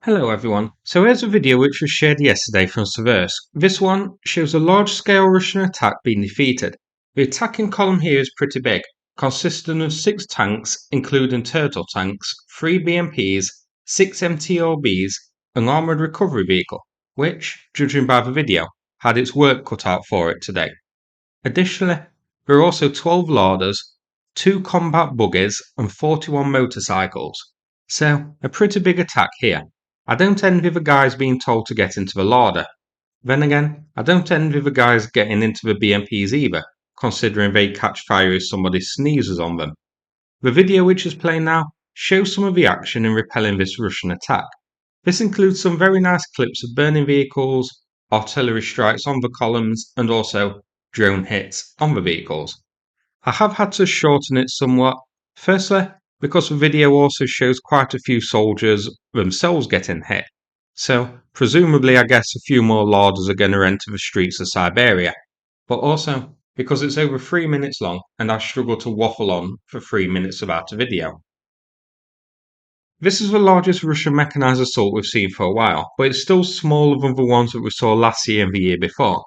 Hello everyone, so here's a video which was shared yesterday from Siversk. This one shows a large scale Russian attack being defeated. The attacking column here is pretty big, consisting of 6 tanks including turtle tanks, 3 BMPs, 6 MTLBs, an armoured recovery vehicle, which, judging by the video, had its work cut out for it today. Additionally, there are also 12 larders, 2 combat buggies and 41 motorcycles. So, a pretty big attack here. I don't envy the guys being told to get into the larder. Then again, I don't envy the guys getting into the BMPs either, considering they catch fire if somebody sneezes on them. The video which is playing now shows some of the action in repelling this Russian attack. This includes some very nice clips of burning vehicles, artillery strikes on the columns, and also drone hits on the vehicles. I have had to shorten it somewhat, firstly because the video also shows quite a few soldiers themselves getting hit, so presumably I guess a few more larders are going to enter the streets of Siberia, but also because it's over 3 minutes long and I struggle to waffle on for 3 minutes about a video. This is the largest Russian mechanised assault we've seen for a while, but it's still smaller than the ones that we saw last year and the year before.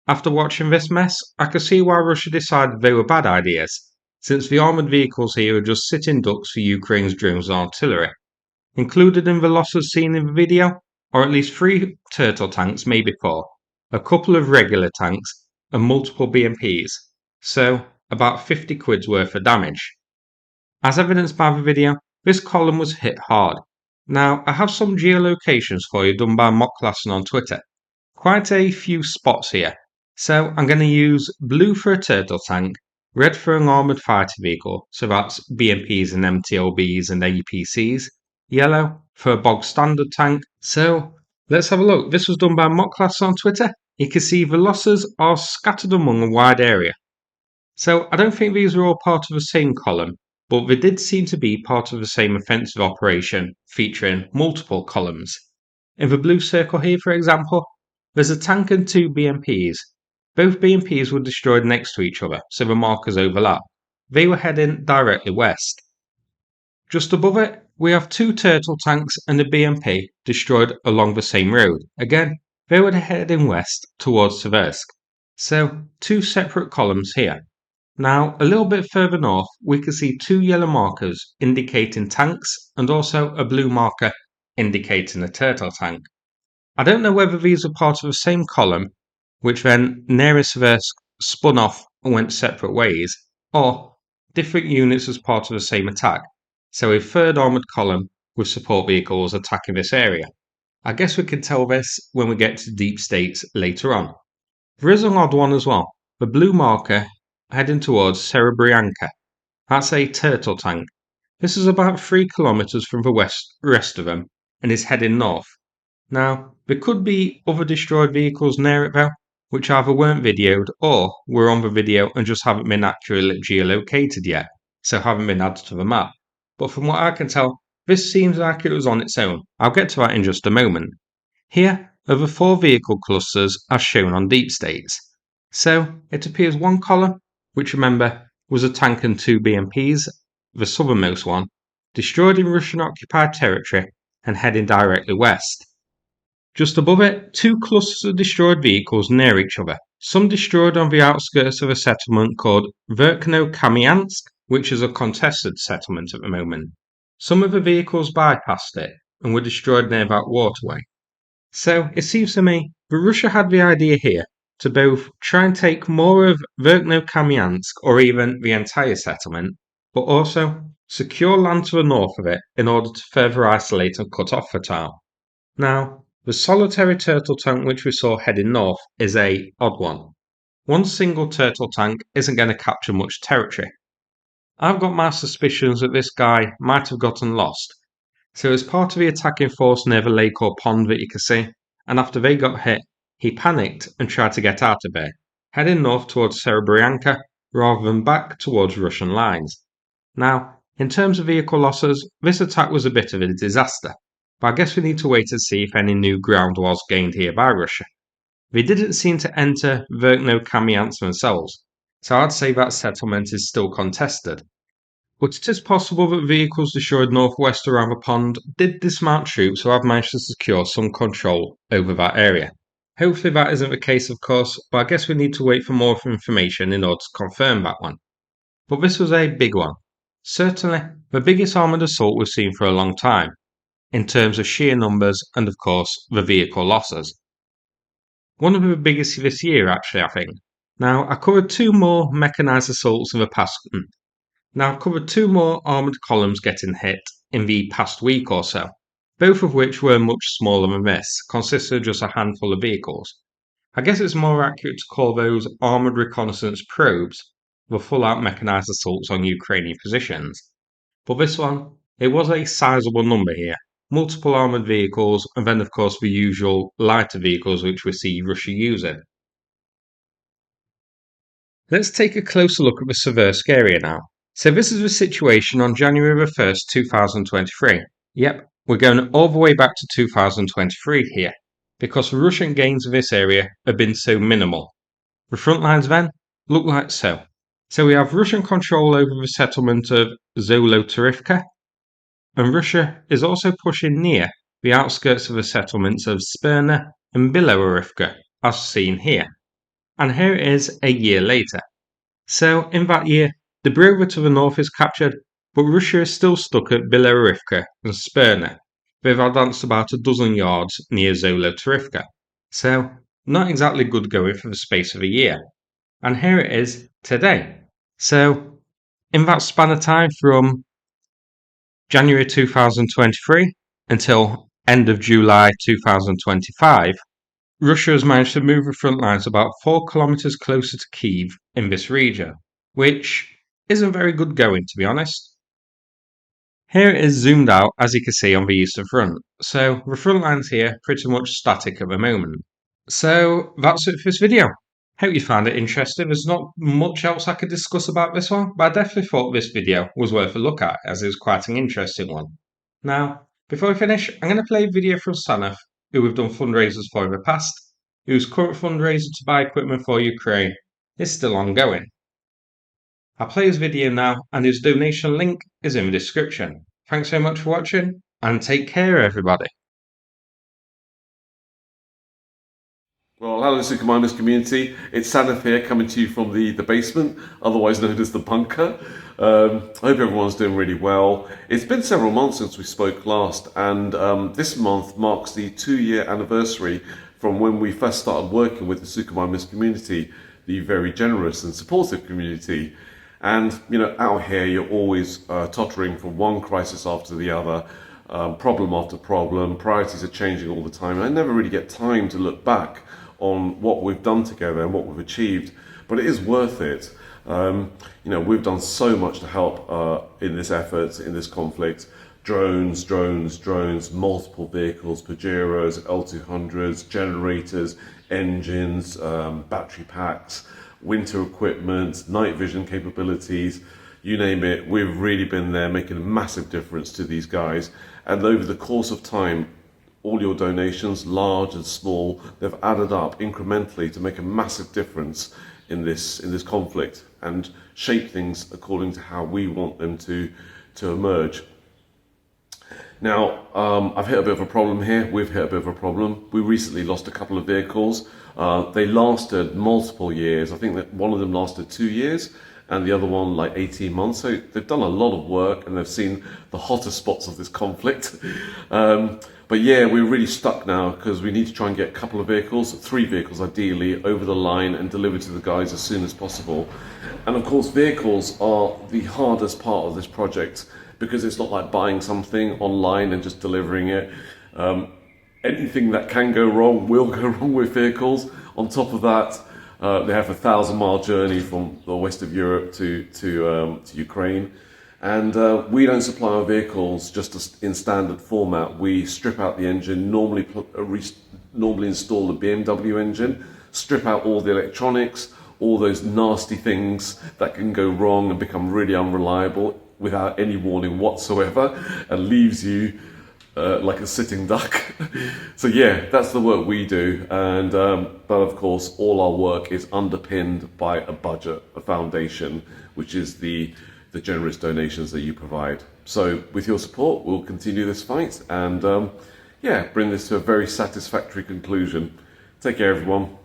After watching this mess, I can see why Russia decided they were bad ideas, since the armoured vehicles here are just sitting ducks for Ukraine's drones and artillery. Included in the losses seen in the video are at least 3 turtle tanks, maybe 4, a couple of regular tanks, and multiple BMPs, so about 50 quid's worth of damage. As evidenced by the video, this column was hit hard. Now, I have some geolocations for you done by Mocklassen on Twitter. Quite a few spots here. So I'm going to use blue for a turtle tank, red for an armoured fighter vehicle, so that's BMPs and MTLBs and APCs, yellow for a bog standard tank. So let's have a look. This was done by Mocklassen on Twitter. You can see the losses are scattered among a wide area. So I don't think these are all part of the same column, but they did seem to be part of the same offensive operation featuring multiple columns. In the blue circle here, for example, there's a tank and 2 BMPs. Both BMPs were destroyed next to each other, so the markers overlap. They were heading directly west. Just above it, we have 2 turtle tanks and a BMP destroyed along the same road. Again, they were heading west towards Siversk. So, 2 separate columns here. Now, a little bit further north, we can see 2 yellow markers indicating tanks and also a blue marker indicating a turtle tank. I don't know whether these are part of the same column, which then near Siversk spun off and went separate ways, or different units as part of the same attack, so a third armoured column with support vehicles attacking this area. I guess we can tell this when we get to deep states later on. There is an odd one as well, the blue marker heading towards Serebryanka. That's a turtle tank. This is about 3 kilometers from the rest of them and is heading north. Now, there could be other destroyed vehicles near it though, which either weren't videoed or were on the video and just haven't been accurately geolocated yet, so haven't been added to the map. But from what I can tell, this seems like it was on its own. I'll get to that in just a moment. Here are the 4 vehicle clusters as shown on deep states. So, it appears one column, which remember was a tank and 2 BMPs, the southernmost one, destroyed in Russian occupied territory and heading directly west. Just above it, 2 clusters of destroyed vehicles near each other, some destroyed on the outskirts of a settlement called Verkno-Kamyansk, which is a contested settlement at the moment. Some of the vehicles bypassed it and were destroyed near that waterway. So it seems to me that Russia had the idea here to both try and take more of Verkno-Kamyansk or even the entire settlement, but also secure land to the north of it in order to further isolate and cut off the town. Now, the solitary turtle tank which we saw heading north is a odd one. One single turtle tank isn't going to capture much territory. I've got my suspicions that this guy might have gotten lost. So as part of the attacking force near the lake or pond that you can see, and after they got hit, he panicked and tried to get out of there, heading north towards Serebryanka rather than back towards Russian lines. Now, in terms of vehicle losses, this attack was a bit of a disaster, but I guess we need to wait and see if any new ground was gained here by Russia. They didn't seem to enter Verkno-Kamyansk themselves, so I'd say that settlement is still contested. But it is possible that vehicles destroyed northwest around the pond did dismount troops who have managed to secure some control over that area. Hopefully that isn't the case, of course, but I guess we need to wait for more information in order to confirm that one. But this was a big one. Certainly the biggest armoured assault we've seen for a long time, in terms of sheer numbers and, of course, the vehicle losses. One of the biggest this year, actually, I think. Now, I covered two more mechanised assaults in the past. Now, I've covered two more armoured columns getting hit in the past week or so, both of which were much smaller than this, consisting of just a handful of vehicles. I guess it's more accurate to call those armoured reconnaissance probes the full-out mechanised assaults on Ukrainian positions. But this one, it was a sizable number here. Multiple armoured vehicles, and then of course the usual lighter vehicles which we see Russia using. Let's take a closer look at the Siversk area now. So this is the situation on January the 1st, 2023. Yep, we're going all the way back to 2023 here, because the Russian gains in this area have been so minimal. The front lines then look like so. So we have Russian control over the settlement of Zolotarivka, and Russia is also pushing near the outskirts of the settlements of Sperna and Bilowarivka, as seen here. And here it is a year later. So, in that year, the Brova to the north is captured, but Russia is still stuck at Bilowarivka and Sperna. They've advanced about a dozen yards near Zolotarivka. So, not exactly good going for the space of a year. And here it is today. So, in that span of time from January 2023 until end of July 2025, Russia has managed to move the front lines about 4 kilometers closer to Kyiv in this region, which isn't very good going, to be honest. Here it is zoomed out, as you can see on the eastern front, so the front lines here pretty much static at the moment. So that's it for this video. Hope you found it interesting. There's not much else I could discuss about this one, but I definitely thought this video was worth a look at, as it was quite an interesting one. Now, before we finish, I'm going to play a video from Sanath, who we've done fundraisers for in the past, whose current fundraiser to buy equipment for Ukraine is still ongoing. I'll play his video now, and his donation link is in the description. Thanks so much for watching, and take care, everybody. Well, hello, Super Miners community. It's Sanath here, coming to you from the basement, otherwise known as the bunker. I hope everyone's doing really well. It's been several months since we spoke last, and this month marks the 2-year anniversary from when we first started working with the Super Miners community, the very generous and supportive community. And, you know, out here, you're always tottering from one crisis after the other, problem after problem. Priorities are changing all the time, and I never really get time to look back on what we've done together and what we've achieved, but it is worth it. You know, we've done so much to help in this effort, in this conflict. Drones, multiple vehicles, Pajeros, L200s, generators, engines, battery packs, winter equipment, night vision capabilities, you name it. We've really been there making a massive difference to these guys. And over the course of time, all your donations, large and small, they've added up incrementally to make a massive difference in this conflict and shape things according to how we want them to emerge. Now, I've hit a bit of a problem here. We've hit a bit of a problem. We recently lost a couple of vehicles. They lasted multiple years. I think that one of them lasted 2 years and the other one like 18 months. So they've done a lot of work and they've seen the hotter spots of this conflict. But yeah, we're really stuck now because we need to try and get a couple of vehicles, 3 vehicles ideally, over the line and delivered to the guys as soon as possible. And of course, vehicles are the hardest part of this project because it's not like buying something online and just delivering it. Anything that can go wrong will go wrong with vehicles. On top of that, they have a 1,000-mile journey from the west of Europe to Ukraine. And we don't supply our vehicles just in standard format. We strip out the engine, normally install the BMW engine, strip out all the electronics, all those nasty things that can go wrong and become really unreliable without any warning whatsoever, and leaves you like a sitting duck. So yeah, that's the work we do. And but of course, all our work is underpinned by a budget, a foundation, which is the the generous donations that you provide. So with your support, we'll continue this fight and bring this to a very satisfactory conclusion. Take care, everyone.